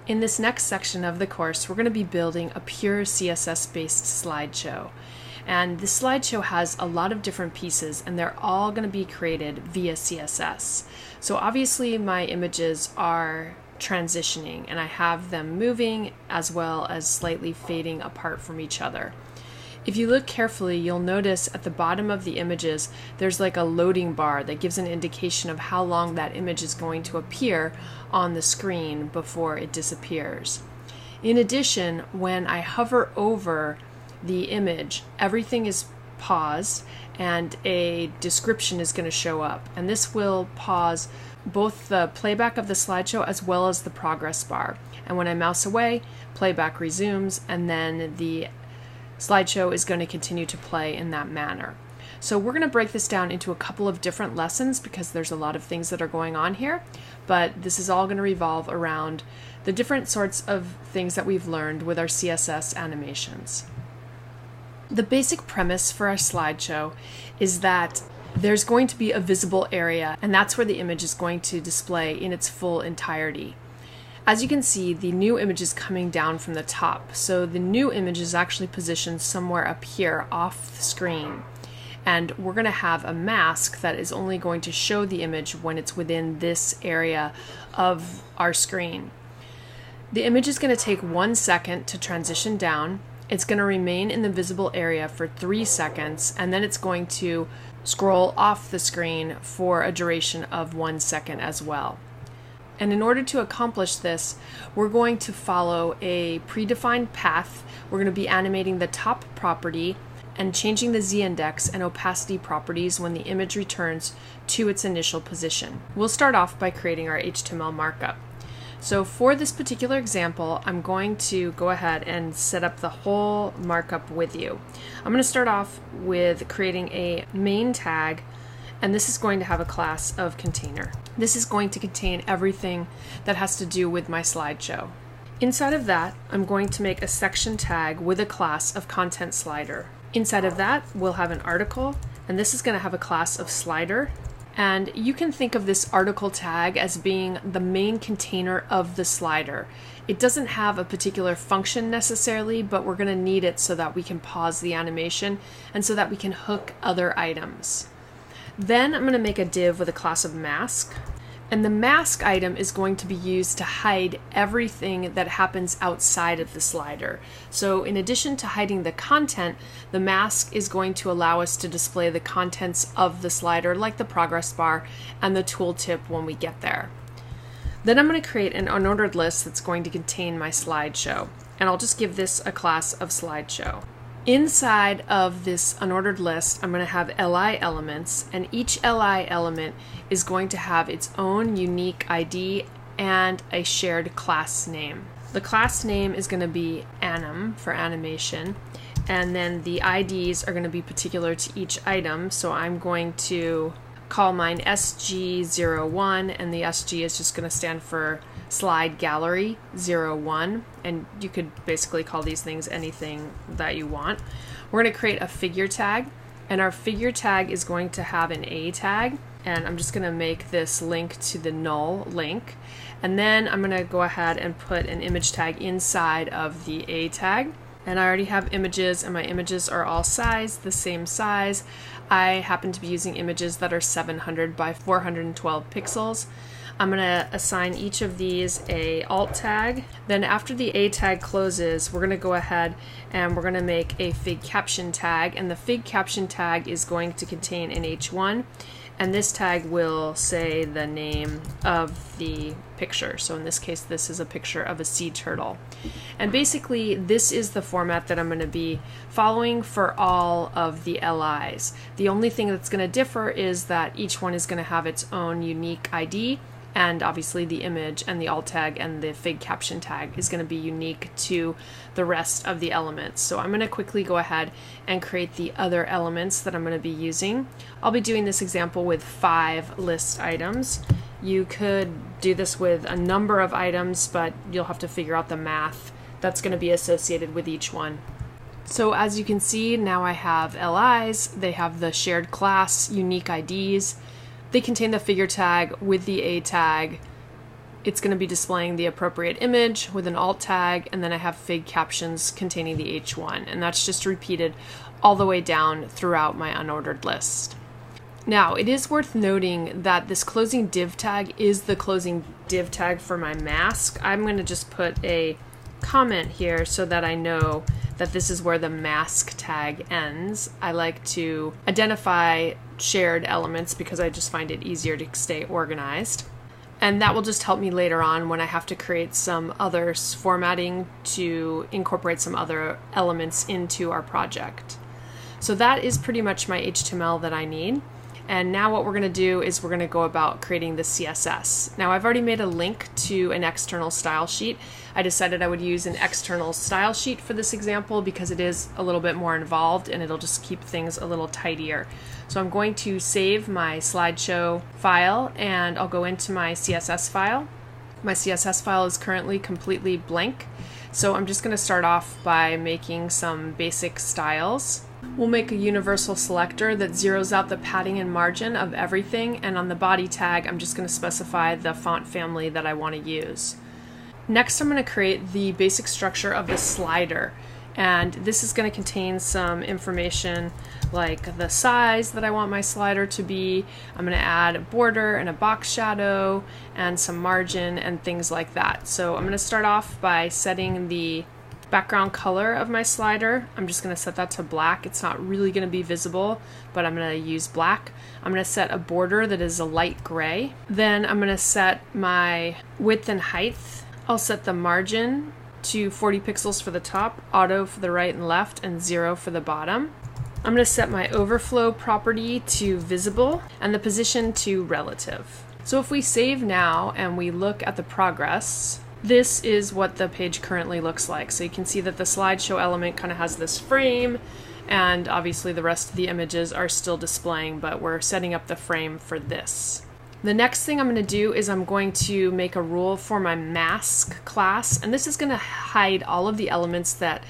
In this next section of the course, we're going to be building a pure CSS-based slideshow. And this slideshow has a lot of different pieces, and they're all going to be created via CSS. So obviously my images are transitioning, and I have them moving as well as slightly fading apart from each other. If you look carefully, you'll notice at the bottom of the images, there's like a loading bar that gives an indication of how long that image is going to appear on the screen before it disappears. In addition, when I hover over the image, everything is paused and a description is going to show up. And this will pause both the playback of the slideshow as well as the progress bar. And when I mouse away, playback resumes, and then the slideshow is going to continue to play in that manner. So we're going to break this down into a couple of different lessons because there's a lot of things that are going on here, but this is all going to revolve around the different sorts of things that we've learned with our CSS animations. The basic premise for our slideshow is that there's going to be a visible area, and that's where the image is going to display in its full entirety. As you can see, the new image is coming down from the top, so the new image is actually positioned somewhere up here off the screen. And we're going to have a mask that is only going to show the image when it's within this area of our screen. The image is going to take 1 second to transition down. It's going to remain in the visible area for 3 seconds, and then it's going to scroll off the screen for a duration of 1 second as well. And in order to accomplish this, we're going to follow a predefined path. We're going to be animating the top property and changing the z-index and opacity properties when the image returns to its initial position. We'll start off by creating our HTML markup. So for this particular example, I'm going to go ahead and set up the whole markup with you. I'm going to start off with creating a main tag, and this is going to have a class of container. This is going to contain everything that has to do with my slideshow. Inside of that, I'm going to make a section tag with a class of content slider. Inside of that, we'll have an article, and this is going to have a class of slider. And you can think of this article tag as being the main container of the slider. It doesn't have a particular function necessarily, but we're going to need it so that we can pause the animation and so that we can hook other items. Then I'm going to make a div with a class of mask, and the mask item is going to be used to hide everything that happens outside of the slider. So in addition to hiding the content, the mask is going to allow us to display the contents of the slider, like the progress bar and the tooltip when we get there. Then I'm going to create an unordered list that's going to contain my slideshow, and I'll just give this a class of slideshow. Inside of this unordered list, I'm going to have li elements, and each li element is going to have its own unique ID and a shared class name. The class name is going to be anim for animation, and then the IDs are going to be particular to each item. So I'm going to call mine SG01, and the SG is just going to stand for Slide Gallery 01, and you could basically call these things anything that you want. We're going to create a figure tag, and our figure tag is going to have an A tag, and I'm just going to make this link to the null link, and then I'm going to go ahead and put an image tag inside of the A tag. And I already have images, and my images are all the same size. I happen to be using images that are 700 by 412 pixels. I'm going to assign each of these a alt tag. Then after the A tag closes, we're going to go ahead and we're going to make a fig caption tag, and the fig caption tag is going to contain an H1, and this tag will say the name of the picture. So in this case, this is a picture of a sea turtle. And basically, this is the format that I'm going to be following for all of the LIs. The only thing that's going to differ is that each one is going to have its own unique ID, and obviously the image and the alt tag and the fig caption tag is going to be unique to the rest of the elements. So I'm going to quickly go ahead and create the other elements that I'm going to be using. I'll be doing this example with 5 list items. You could do this with a number of items, but you'll have to figure out the math that's going to be associated with each one. So as you can see, now I have LIs. They have the shared class, unique IDs. They contain the figure tag with the A tag. it's going to be displaying the appropriate image with an alt tag, and then I have fig captions containing the H1, and that's just repeated all the way down throughout my unordered list. Now, it is worth noting that this closing div tag is the closing div tag for my mask. I'm going to just put a comment here so that I know that this is where the mask tag ends. I like to identify shared elements because I just find it easier to stay organized. And that will just help me later on when I have to create some other formatting to incorporate some other elements into our project. So that is pretty much my HTML that I need. And now what we're going to do is we're going to go about creating the CSS. Now I've already made a link to an external style sheet. I decided I would use an external style sheet for this example because it is a little bit more involved and it'll just keep things a little tidier. So I'm going to save my slideshow file and I'll go into my CSS file. My CSS file is currently completely blank. So I'm just going to start off by making some basic styles. We'll make a universal selector that zeroes out the padding and margin of everything, and on the body tag I'm just going to specify the font family that I want to use. Next I'm going to create the basic structure of the slider, and this is going to contain some information like the size that I want my slider to be. I'm going to add a border and a box shadow and some margin and things like that. So I'm going to start off by setting the background color of my slider. I'm just going to set that to black. It's not really going to be visible, but I'm going to use black. I'm going to set a border that is a light gray. Then I'm going to set my width and height. I'll set the margin to 40 pixels for the top, auto for the right and left, and 0 for the bottom. I'm going to set my overflow property to visible and the position to relative. So if we save now and we look at the progress, this is what the page currently looks like. So you can see that the slideshow element kind of has this frame, and obviously the rest of the images are still displaying, but we're setting up the frame for this. The next thing I'm going to do is I'm going to make a rule for my mask class, and this is going to hide all of the elements that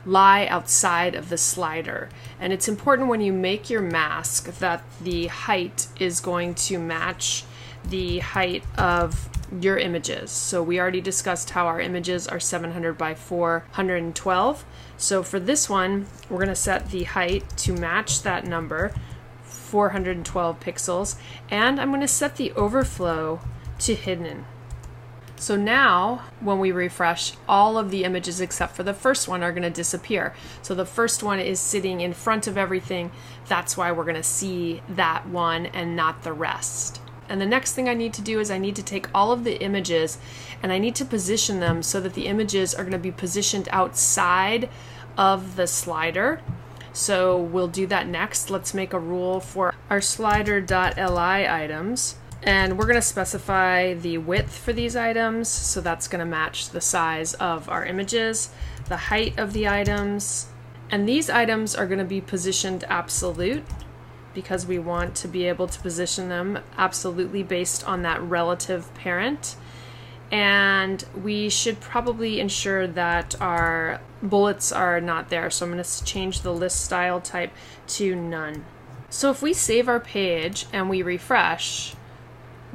lie outside of the slider. And it's important when you make your mask that the height is going to match the height of your images. So we already discussed how our images are 700 by 412. So for this one, we're going to set the height to match that number, 412 pixels, and I'm going to set the overflow to hidden. So now when we refresh, all of the images except for the first one are going to disappear. So the first one is sitting in front of everything. That's why we're going to see that one and not the rest. And the next thing I need to do is I need to take all of the images and I need to position them so that the images are going to be positioned outside of the slider. So we'll do that next. Let's make a rule for our slider.li items. And we're going to specify the width for these items. So that's going to match the size of our images, the height of the items. And these items are going to be positioned absolute, because we want to be able to position them absolutely based on that relative parent. And we should probably ensure that our bullets are not there. So I'm going to change the list style type to none. So if we save our page and we refresh,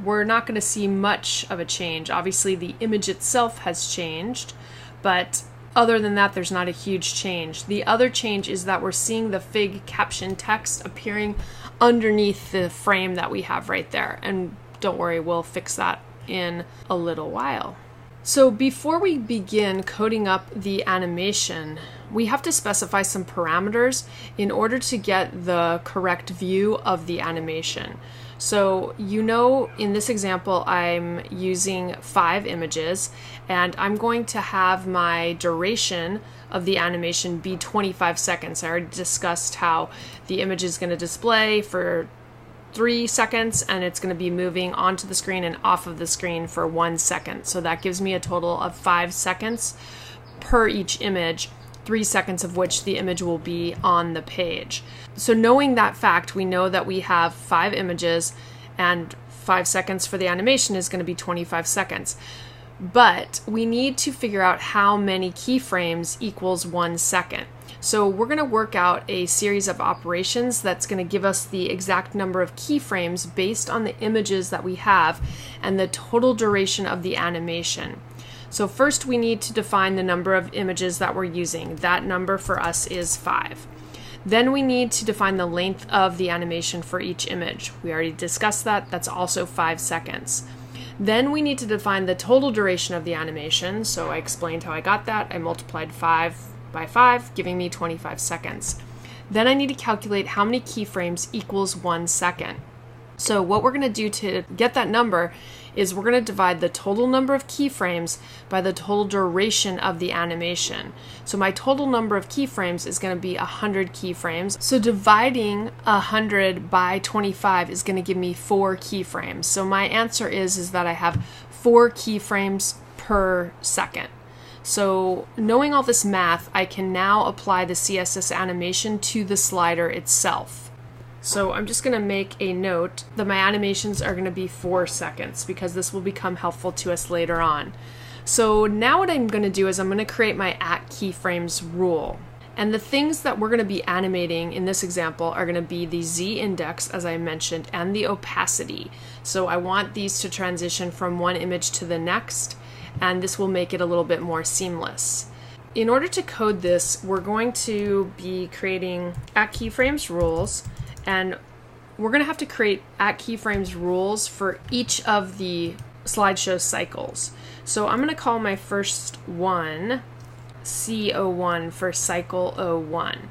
we're not going to see much of a change. Obviously the image itself has changed, but other than that, there's not a huge change. The other change is that we're seeing the fig caption text appearing underneath the frame that we have right there. And don't worry, we'll fix that in a little while. So before we begin coding up the animation, we have to specify some parameters in order to get the correct view of the animation. So you know, in this example, I'm using 5 images, and I'm going to have my duration of the animation be 25 seconds. I already discussed how the image is going to display for 3 seconds, and it's going to be moving onto the screen and off of the screen for 1 second. So that gives me a total of 5 seconds per each image, 3 seconds of which the image will be on the page. So knowing that fact, we know that we have 5 images and 5 seconds for the animation is going to be 25 seconds. But we need to figure out how many keyframes equals 1 second. So we're going to work out a series of operations that's going to give us the exact number of keyframes based on the images that we have and the total duration of the animation. So first we need to define the number of images that we're using. That number for us is 5. Then we need to define the length of the animation for each image. We already discussed that. That's also 5 seconds. Then we need to define the total duration of the animation. So I explained how I got that. I multiplied 5 by 5, giving me 25 seconds. Then I need to calculate how many keyframes equals 1 second. So what we're going to do to get that number is we're going to divide the total number of keyframes by the total duration of the animation. So my total number of keyframes is going to be 100 keyframes. So dividing 100 by 25 is going to give me 4 keyframes. So my answer is that I have 4 keyframes per second. So knowing all this math, I can now apply the CSS animation to the slider itself. So I'm just going to make a note that my animations are going to be 4 seconds because this will become helpful to us later on. So now what I'm going to do is I'm going to create my @keyframes rule. And the things that we're going to be animating in this example are going to be the Z index, as I mentioned, and the opacity. So I want these to transition from one image to the next, and this will make it a little bit more seamless. In order to code this, we're going to be creating @keyframes rules. And we're going to have to create @keyframes rules for each of the slideshow cycles. So I'm going to call my first one C01 for cycle 01.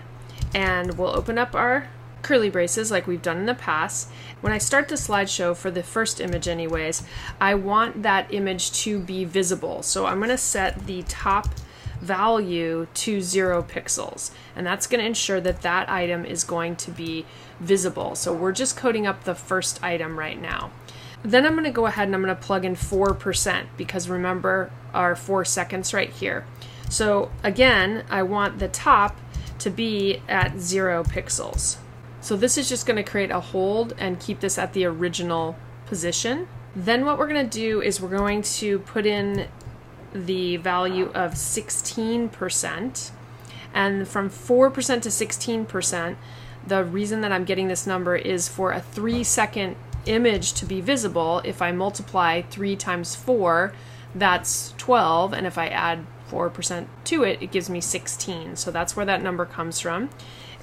And we'll open up our curly braces like we've done in the past. When I start the slideshow, for the first image anyways, I want that image to be visible. So I'm going to set the top value to 0 pixels, and that's going to ensure that that item is going to be visible. So we're just coding up the first item right now. Then I'm going to go ahead and I'm going to plug in 4% because remember our 4 seconds right here. So again, I want the top to be at 0 pixels. So this is just going to create a hold and keep this at the original position. Then what we're going to do is we're going to put in the value of 16%, and from 4% to 16%, the reason that I'm getting this number is for a 3-second image to be visible. If I multiply 3 times 4, that's 12, and if I add 4% to it, it gives me 16. So that's where that number comes from.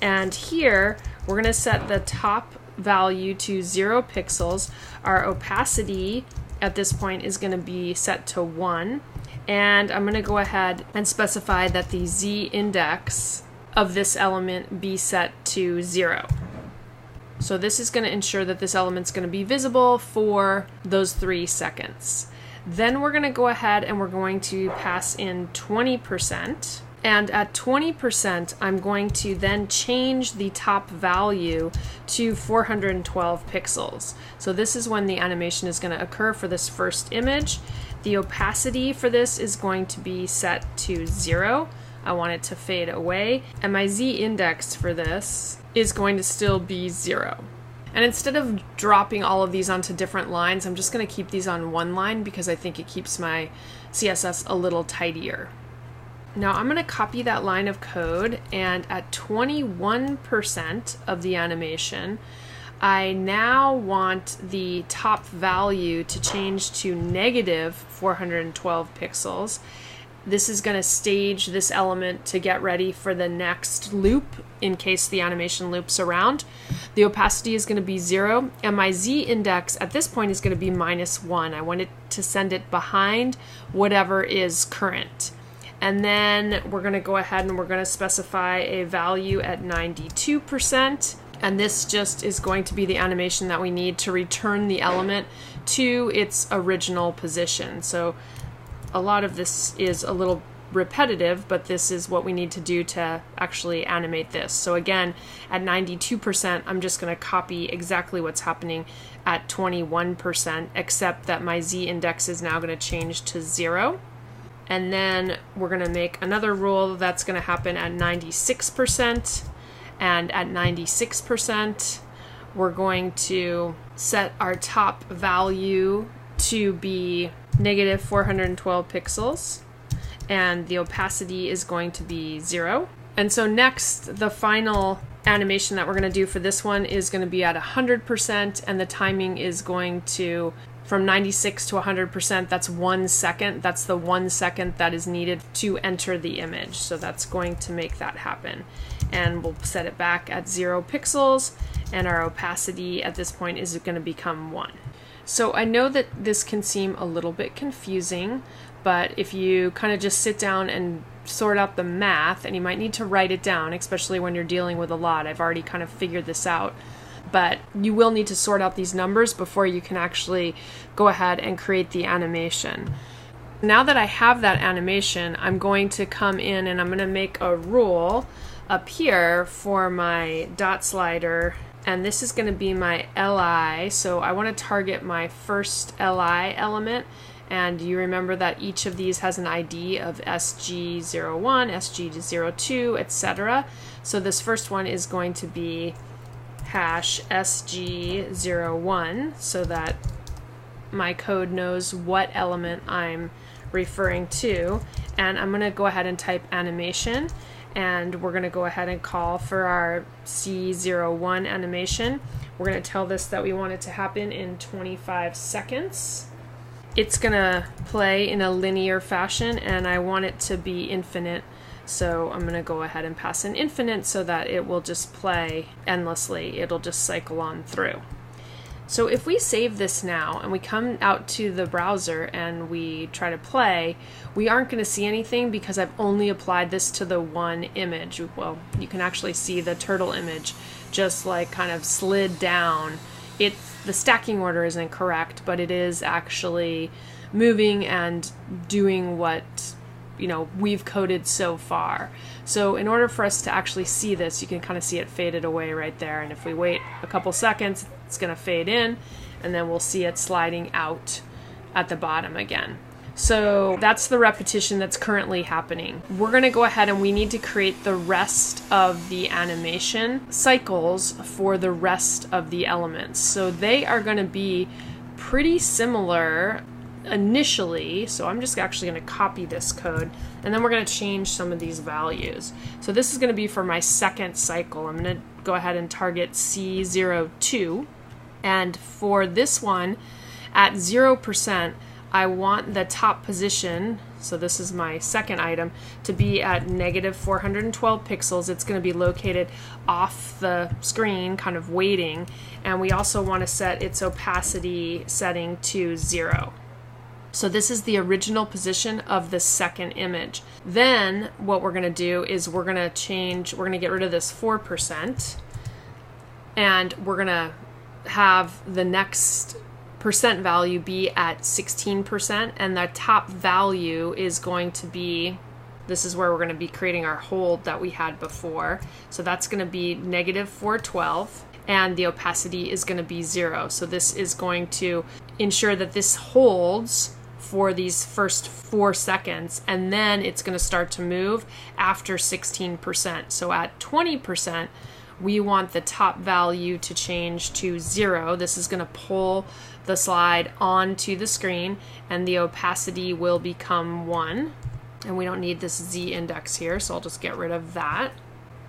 And here we're going to set the top value to 0 pixels. Our opacity at this point is going to be set to 1. And I'm going to go ahead and specify that the Z index of this element be set to 0. So this is going to ensure that this element's going to be visible for those 3 seconds. Then we're going to go ahead and we're going to pass in 20%. And at 20%, I'm going to then change the top value to 412 pixels. So this is when the animation is going to occur for this first image. The opacity for this is going to be set to 0. I want it to fade away. And my Z index for this is going to still be 0. And instead of dropping all of these onto different lines, I'm just going to keep these on one line because I think it keeps my CSS a little tidier. Now I'm going to copy that line of code, and at 21% of the animation, I now want the top value to change to negative 412 pixels. This is going to stage this element to get ready for the next loop in case the animation loops around. The opacity is going to be 0, and my Z index at this point is going to be -1. I want it to send it behind whatever is current. And then we're going to go ahead and we're going to specify a value at 92%. And this just is going to be the animation that we need to return the element to its original position. So a lot of this is a little repetitive, but this is what we need to do to actually animate this. So again, at 92%, I'm just going to copy exactly what's happening at 21%, except that my Z index is now going to change to 0. And then we're going to make another rule that's going to happen at 96%. And at 96%, we're going to set our top value to be negative 412 pixels. And the opacity is going to be 0. And so next, the final animation that we're going to do for this one is going to be at 100%, and the timing is going to from 96 to 100%. That's 1 second. That's the 1 second that is needed to enter the image. So that's going to make that happen. And we'll set it back at 0 pixels, and our opacity at this point is going to become 1. So I know that this can seem a little bit confusing, but if you kind of just sit down and sort out the math, and you might need to write it down, especially when you're dealing with a lot. I've already kind of figured this out, but you will need to sort out these numbers before you can actually go ahead and create the animation. Now that I have that animation, I'm going to come in and I'm going to make a rule up here for my dot slider, and this is going to be my LI. So I want to target my first LI element, and you remember that each of these has an ID of SG01, SG02, etc. So this first one is going to be hash SG01 so that my code knows what element I'm referring to. And I'm going to go ahead and type animation, and we're going to go ahead and call for our C01 animation. We're going to tell this that we want it to happen in 25 seconds. It's going to play in a linear fashion, and I want it to be infinite. So I'm going to go ahead and pass in infinite so that it will just play endlessly. It'll just cycle on through. So if we save this now and we come out to the browser and we try to play, we aren't going to see anything because I've only applied this to the one image. Well, you can actually see the turtle image just like kind of slid down. The stacking order isn't correct, but it is actually moving and doing what we've coded so far. So in order for us to actually see this, you can kind of see it faded away right there, and if we wait a couple seconds, it's going to fade in, and then we'll see it sliding out at the bottom again. So that's the repetition that's currently happening. We're going to go ahead and we need to create the rest of the animation cycles for the rest of the elements. So they are going to be pretty similar initially. So I'm just actually going to copy this code, and then we're going to change some of these values. So this is going to be for my second cycle. I'm going to go ahead and target C02, and for this one at 0%, I want the top position, so this is my second item, to be at negative 412 pixels. It's going to be located off the screen, kind of waiting, and we also want to set its opacity setting to 0. So this is the original position of the second image. Then what we're going to do is we're going to get rid of this 4%, and we're going to have the next percent value be at 16%, and the top value is going to be, this is where we're going to be creating our hold that we had before. So that's going to be negative 412, and the opacity is going to be 0. So this is going to ensure that this holds for these first 4 seconds, and then it's going to start to move after 16%. So at 20%, we want the top value to change to 0. This is going to pull the slide onto the screen, and the opacity will become 1. And we don't need this Z index here, so I'll just get rid of that.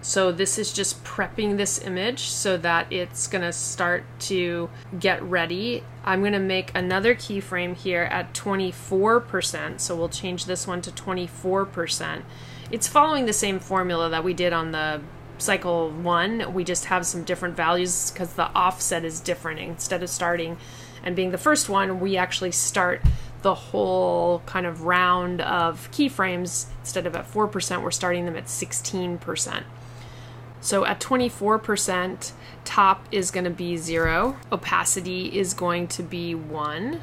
So this is just prepping this image so that it's going to start to get ready. I'm going to make another keyframe here at 24%, so we'll change this one to 24%. It's following the same formula that we did on the cycle 1. We just have some different values because the offset is different. Instead of starting and being the first one, we actually start the whole kind of round of keyframes. Instead of at 4%, we're starting them at 16%. So at 24%, top is going to be 0, opacity is going to be 1,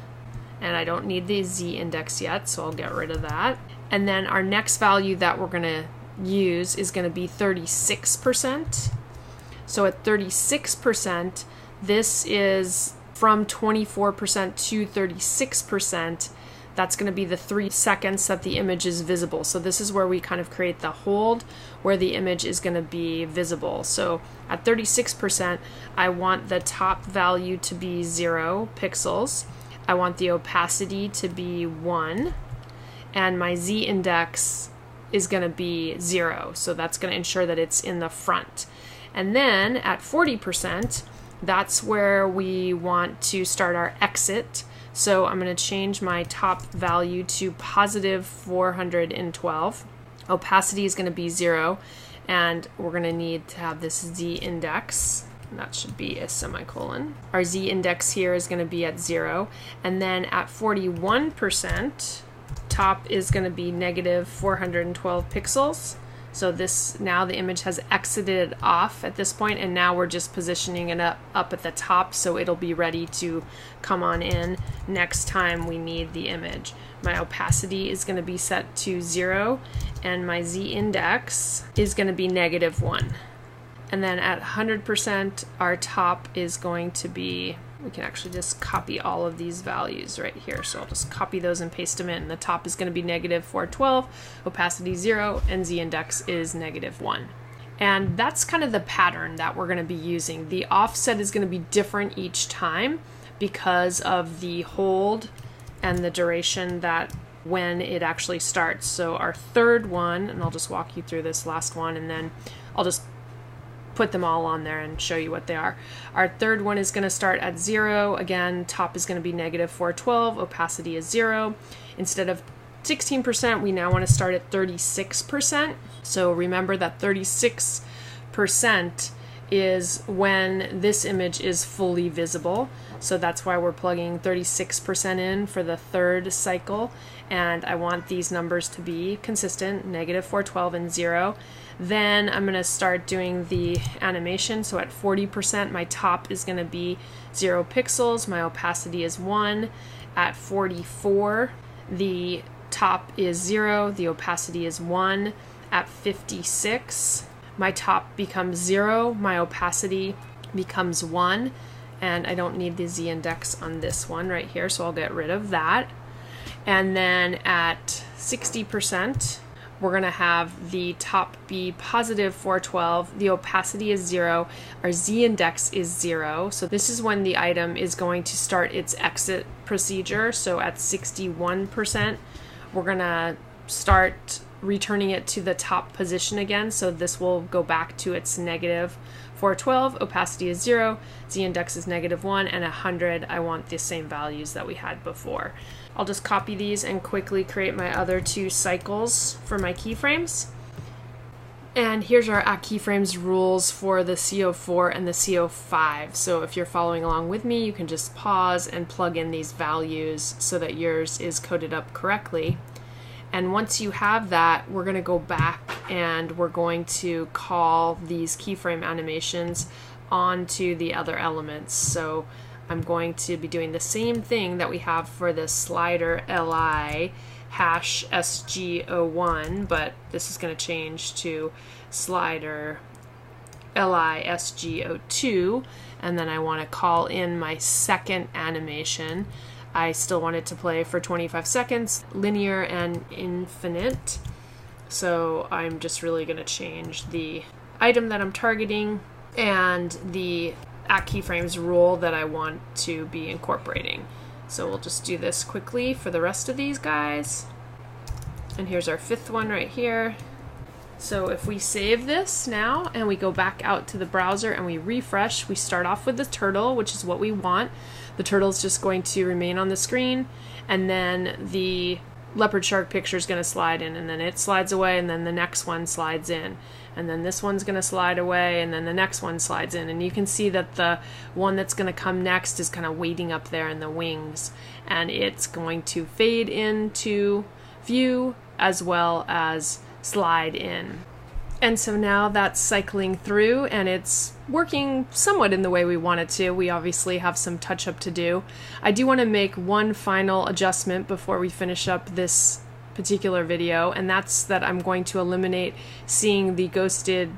and I don't need the Z index yet, so I'll get rid of that. And then our next value that we're going to use is going to be 36%. So at 36%, this is from 24% to 36%. That's going to be the 3 seconds that the image is visible. So this is where we kind of create the hold where the image is going to be visible. So at 36%, I want the top value to be 0 pixels. I want the opacity to be 1. And my Z index is going to be 0. So that's going to ensure that it's in the front. And then at 40%, that's where we want to start our exit. So I'm going to change my top value to positive 412. Opacity is going to be 0, and we're going to need to have this Z index. That should be a semicolon. Our Z index here is going to be at 0. And then at 41%, top is going to be negative 412 pixels. So this, now the image has exited off at this point, and now we're just positioning it up at the top so it'll be ready to come on in next time we need the image. My opacity is going to be set to 0, and my Z index is going to be negative 1. And then at 100%, our top is going to be, we can actually just copy all of these values right here. So I'll just copy those and paste them in. The top is going to be negative 412, opacity 0, and Z index is negative 1. And that's kind of the pattern that we're going to be using. The offset is going to be different each time because of the hold and the duration that when it actually starts. So our third one, and I'll just walk you through this last one, and then I'll just put them all on there and show you what they are. Our third one is going to start at 0. Again, top is going to be negative 412, opacity is 0. Instead of 16%, we now want to start at 36%. So remember that 36% is when this image is fully visible. So that's why we're plugging 36% in for the third cycle. And I want these numbers to be consistent, negative 412 and 0. Then I'm going to start doing the animation. So at 40%, my top is going to be 0 pixels. My opacity is 1. At 44, the top is 0. The opacity is 1. At 56, my top becomes 0. My opacity becomes 1. And I don't need the Z index on this one right here, so I'll get rid of that. And then at 60%, we're going to have the top be positive 412, the opacity is 0, our Z index is 0. So this is when the item is going to start its exit procedure. So at 61%, we're going to start returning it to the top position again. So this will go back to its negative 412, opacity is 0, Z index is negative 1, and 100, I want the same values that we had before. I'll just copy these and quickly create my other two cycles for my keyframes. And here's our @keyframes rules for the CO4 and the CO5. So if you're following along with me, you can just pause and plug in these values so that yours is coded up correctly. And once you have that, we're going to go back and we're going to call these keyframe animations onto the other elements. So I'm going to be doing the same thing that we have for the slider li hash sg01, but this is going to change to slider li sg02, and then I want to call in my second animation. I still want it to play for 25 seconds, linear and infinite. So I'm just really going to change the item that I'm targeting and the @keyframes rule that I want to be incorporating. So we'll just do this quickly for the rest of these guys. And here's our fifth one right here. So if we save this now and we go back out to the browser and we refresh, we start off with the turtle, which is what we want. The turtle is just going to remain on the screen, and then the leopard shark picture is going to slide in, and then it slides away, and then the next one slides in, and then this one's going to slide away, and then the next one slides in. And you can see that the one that's going to come next is kind of waiting up there in the wings, and it's going to fade into view as well as slide in. And so now that's cycling through and it's working somewhat in the way we want it to. We obviously have some touch up to do. I do want to make one final adjustment before we finish up this particular video, and that's that I'm going to eliminate seeing the ghosted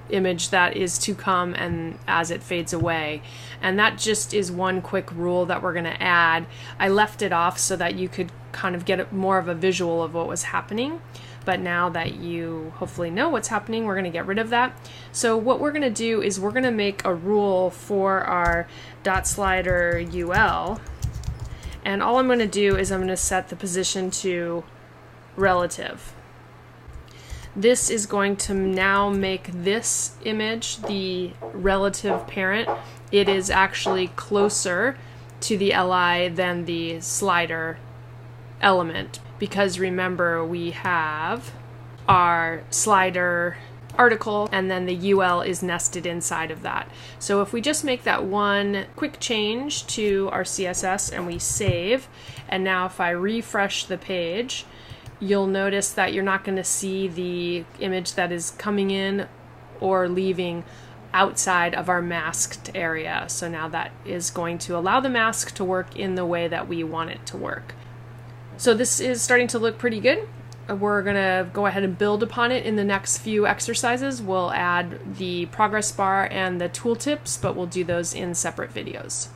image that is to come and as it fades away. And that just is one quick rule that we're going to add. I left it off so that you could kind of get more of a visual of what was happening. But now that you hopefully know what's happening, we're going to get rid of that. So what we're going to do is we're going to make a rule for our .slider UL. And all I'm going to do is I'm going to set the position to relative. This is going to now make this image the relative parent. It is actually closer to the LI than the slider element, because remember we have our slider article and then the UL is nested inside of that. So if we just make that one quick change to our CSS and we save, and now if I refresh the page, you'll notice that you're not going to see the image that is coming in or leaving outside of our masked area. So now that is going to allow the mask to work in the way that we want it to work. So this is starting to look pretty good. We're going to go ahead and build upon it in the next few exercises. We'll add the progress bar and the tooltips, but we'll do those in separate videos.